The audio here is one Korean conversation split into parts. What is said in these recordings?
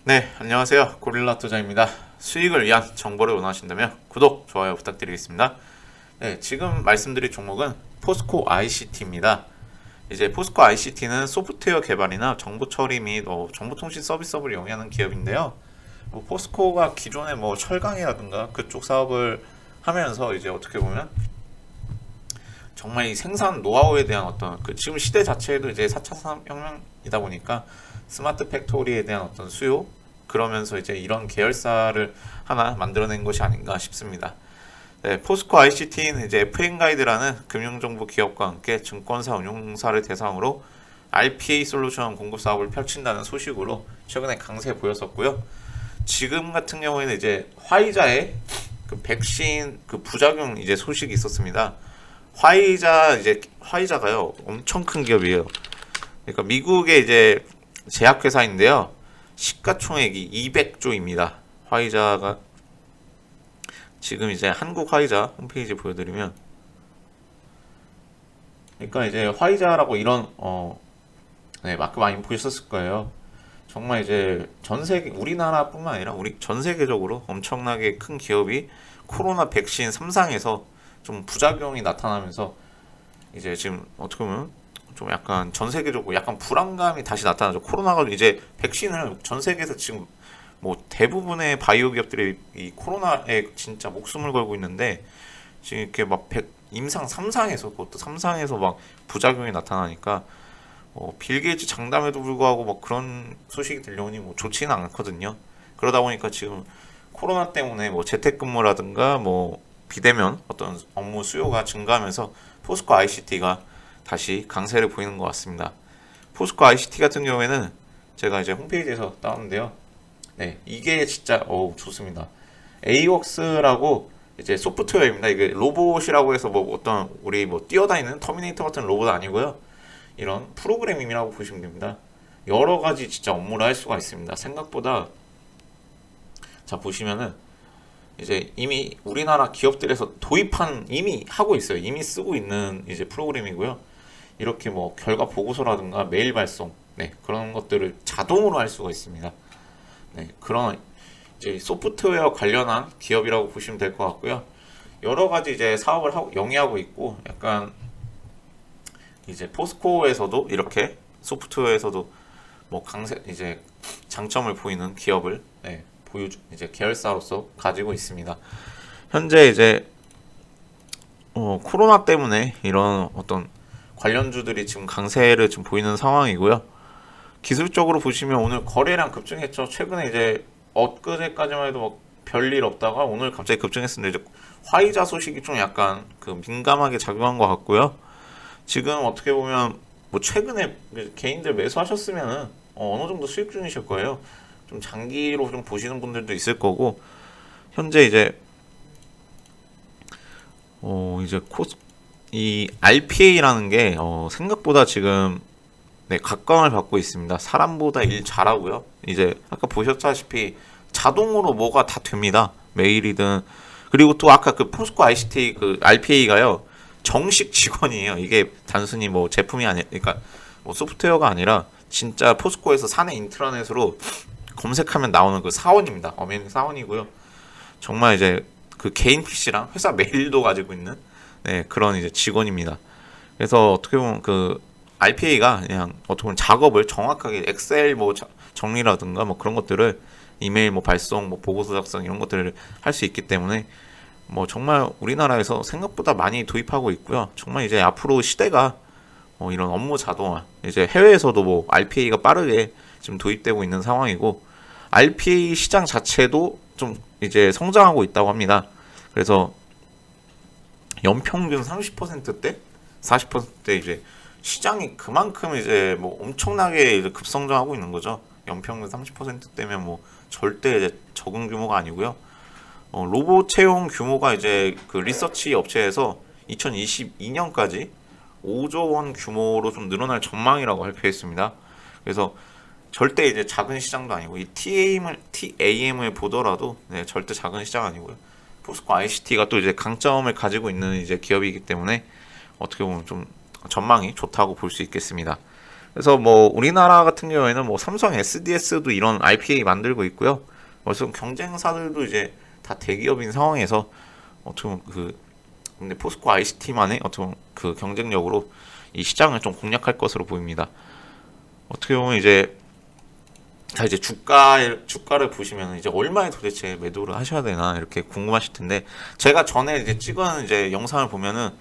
네, 안녕하세요. 고릴라 투자입니다. 수익을 위한 정보를 원하신다면 구독, 좋아요 부탁드리겠습니다. 네, 지금 말씀드릴 종목은 포스코 ICT입니다. 이제 포스코 ICT는 소프트웨어 개발이나 정보 처리 및 정보통신 서비스업을 영위하는 기업인데요. 포스코가 기존에 철강이라든가 그쪽 사업을 하면서 이제 어떻게 보면 정말 이 생산 노하우에 대한 어떤 지금 시대 자체에도 이제 4차 산업혁명이다 보니까 스마트 팩토리에 대한 어떤 수요, 그러면서 이제 이런 계열사를 하나 만들어낸 것이 아닌가 싶습니다. 네, 포스코 ICT는 이제 FN 가이드라는 금융정보 기업과 함께 증권사 운용사를 대상으로 RPA 솔루션 공급 사업을 펼친다는 소식으로 최근에 강세 보였었고요. 지금 같은 경우에는 이제 화이자의 백신 부작용 이제 소식이 있었습니다. 화이자가요 엄청 큰 기업이에요. 그러니까 미국의 이제 제약회사인데요. 시가총액이 200조입니다. 화이자가 지금 이제 한국 화이자 홈페이지 보여드리면, 그러니까 이제 화이자라고 이런 마크 많이 보셨을 거예요. 정말 이제 전 세계, 우리나라뿐만 아니라 우리 전 세계적으로 엄청나게 큰 기업이 코로나 백신 3상에서 좀 부작용이 나타나면서 이제 지금 어떻게 보면 좀 약간 전 세계적으로 약간 불안감이 다시 나타나죠. 코로나가 이제 백신을 전 세계에서 지금 대부분의 바이오 기업들이 이 코로나에 진짜 목숨을 걸고 있는데, 지금 이렇게 임상 3상에서, 그것도 3상에서 막 부작용이 나타나니까 빌 게이츠 장담에도 불구하고 그런 소식이 들려오니 좋지는 않거든요. 그러다 보니까 지금 코로나 때문에 재택근무라든가 비대면 어떤 업무 수요가 증가하면서 포스코 ICT가 다시 강세를 보이는 것 같습니다. 포스코 ICT 같은 경우에는 제가 이제 홈페이지에서 따왔는데요. 네, 이게 진짜 좋습니다. AWORKS라고 이제 소프트웨어입니다. 이게 로봇이라고 해서 어떤 우리 뛰어다니는 터미네이터 같은 로봇 아니고요. 이런 프로그래밍이라고 보시면 됩니다. 여러 가지 진짜 업무를 할 수가 있습니다. 생각보다, 자 보시면은 이제 이미 우리나라 기업들에서 이미 하고 있어요. 이미 쓰고 있는 이제 프로그램이고요. 이렇게 결과 보고서라든가 메일 발송, 네, 그런 것들을 자동으로 할 수가 있습니다. 네, 그런 이제 소프트웨어 관련한 기업이라고 보시면 될 것 같고요. 여러 가지 이제 사업을 영위하고 있고, 약간 이제 포스코에서도 이렇게 소프트웨어에서도 강세 이제 장점을 보이는 기업을, 네, 이제 계열사로서 가지고 있습니다. 현재 이제 코로나 때문에 이런 어떤 관련주들이 지금 강세를 지금 보이는 상황이고요. 기술적으로 보시면 오늘 거래량 급증했죠. 최근에 이제 엊그제까지만 해도 별일 없다가 오늘 갑자기 급증했습니다. 이제 화이자 소식이 좀 약간 민감하게 작용한 것 같고요. 지금 어떻게 보면 최근에 개인들 매수하셨으면은 어느 정도 수익 중이실 거예요. 좀 장기로 좀 보시는 분들도 있을 거고, 현재 이제 이 RPA라는 게 생각보다 지금, 네, 각광을 받고 있습니다. 사람보다 일 잘하고요. 이제 아까 보셨다시피 자동으로 뭐가 다 됩니다. 메일이든. 그리고 또 아까 포스코 ICT RPA가요 정식 직원이에요. 이게 단순히 제품이 아니, 그러니까 소프트웨어가 아니라 진짜 포스코에서 사내 인트라넷으로 검색하면 나오는 사원입니다. 엄연 사원이고요. 정말 이제 개인 PC랑 회사 메일도 가지고 있는, 네, 그런 이제 직원입니다. 그래서 어떻게 보면 RPA가 그냥 어떻게 보면 작업을 정확하게 엑셀 정리라든가 그런 것들을 이메일 발송, 보고서 작성 이런 것들을 할 수 있기 때문에 정말 우리나라에서 생각보다 많이 도입하고 있고요. 정말 이제 앞으로 시대가 이런 업무 자동화, 이제 해외에서도 RPA가 빠르게 지금 도입되고 있는 상황이고, RPA 시장 자체도 좀 이제 성장하고 있다고 합니다. 그래서 연평균 30%대, 40%대 이제 시장이 그만큼 이제 엄청나게 이제 급성장하고 있는 거죠. 연평균 30%대면 절대 이제 적은 규모가 아니고요. 로봇 채용 규모가 이제 리서치 업체에서 2022년까지 5조 원 규모로 좀 늘어날 전망이라고 발표했습니다. 그래서 절대 이제 작은 시장도 아니고, 이 TAM을 보더라도, 네, 절대 작은 시장 아니고요. 포스코 ICT가 또 이제 강점을 가지고 있는 이제 기업이기 때문에 어떻게 보면 좀 전망이 좋다고 볼 수 있겠습니다. 그래서 뭐 우리나라 같은 경우에는 뭐 삼성 SDS도 이런 RPA 만들고 있고요. 그래서 경쟁사들도 이제 다 대기업인 상황에서 어떻게 보면 근데 포스코 ICT만의 어떤 그 경쟁력으로 이 시장을 좀 공략할 것으로 보입니다. 어떻게 보면 이제 자 이제 주가를 보시면 이제 얼마에 도대체 매도를 하셔야 되나 이렇게 궁금하실 텐데 제가 전에 이제 찍은 이제 영상을 보면은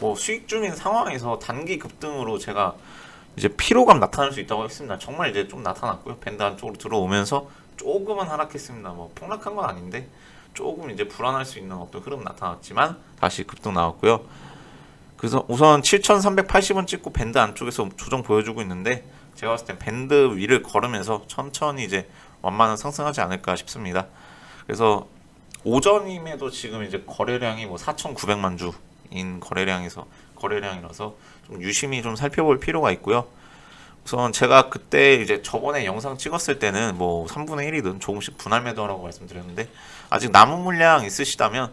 뭐 수익 중인 상황에서 단기 급등으로 제가 이제 피로감 나타날 수 있다고 했습니다. 정말 이제 좀 나타났고요. 밴드 안쪽으로 들어오면서 조금은 하락했습니다. 뭐 폭락한 건 아닌데 조금 이제 불안할 수 있는 어떤 흐름 나타났지만 다시 급등 나왔고요. 그래서 우선 7,380원 찍고 밴드 안쪽에서 조정 보여주고 있는데 제가 봤을 땐 밴드 위를 걸으면서 천천히 이제 완만한 상승하지 않을까 싶습니다. 그래서 오전임에도 지금 이제 거래량이 뭐 4,900만 주인 거래량이라서 좀 유심히 좀 살펴볼 필요가 있고요. 우선 제가 그때 이제 저번에 영상 찍었을 때는 뭐 3분의 1이든 조금씩 분할 매도하라고 말씀드렸는데 아직 남은 물량 있으시다면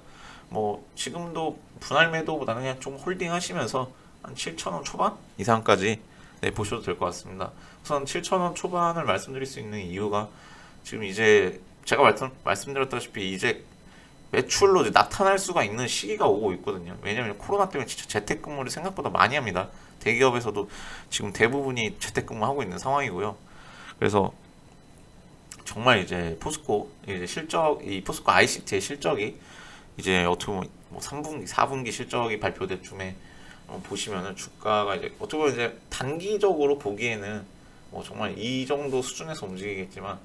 뭐 지금도 분할 매도보다는 그냥 좀 홀딩 하시면서 한 7,000원 초반 이상까지 네, 보셔도 될 것 같습니다. 우선 7,000원 초반을 말씀드릴 수 있는 이유가 지금 이제 제가 말씀드렸다시피 이제 매출로 이제 나타날 수가 있는 시기가 오고 있거든요. 왜냐하면 코로나 때문에 진짜 재택근무를 생각보다 많이 합니다. 대기업에서도 지금 대부분이 재택근무하고 있는 상황이고요. 그래서 정말 이제 포스코 이제 이 포스코 ICT의 실적이 이제 어떻게 보면 뭐 3분기, 4분기 실적이 발표될 쯤에 보시면은 주가가 이제 어떻게 보면 이제 단기적으로 보기에는 뭐 정말 이 정도 수준에서 움직이겠지만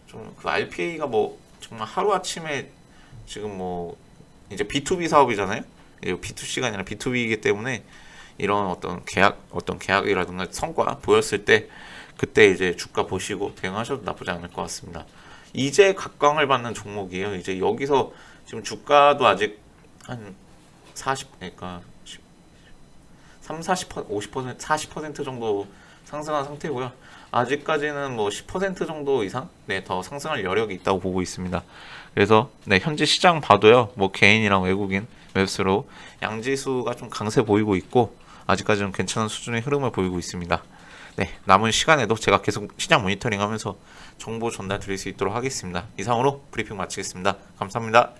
좀 그 RPA가 뭐 정말 하루아침에 지금 뭐 이제 B2B 사업이잖아요. 이제 B2C가 아니라 B2B이기 때문에 이런 어떤 계약이라든가 성과 보였을 때 그때 이제 주가 보시고 대응하셔도 나쁘지 않을 것 같습니다. 이제 각광을 받는 종목이에요. 이제 여기서 지금 주가도 아직 한 40, 그러니까 3, 40%, 50%, 40% 정도 상승한 상태고요. 아직까지는 뭐 10% 정도 이상 네, 더 상승할 여력이 있다고 보고 있습니다. 그래서 네, 현재 시장 봐도요. 뭐 개인이랑 외국인 웹스로 양지수가 좀 강세 보이고 있고 아직까지는 괜찮은 수준의 흐름을 보이고 있습니다. 네, 남은 시간에도 제가 계속 시장 모니터링하면서 정보 전달 드릴 수 있도록 하겠습니다. 이상으로 브리핑 마치겠습니다. 감사합니다.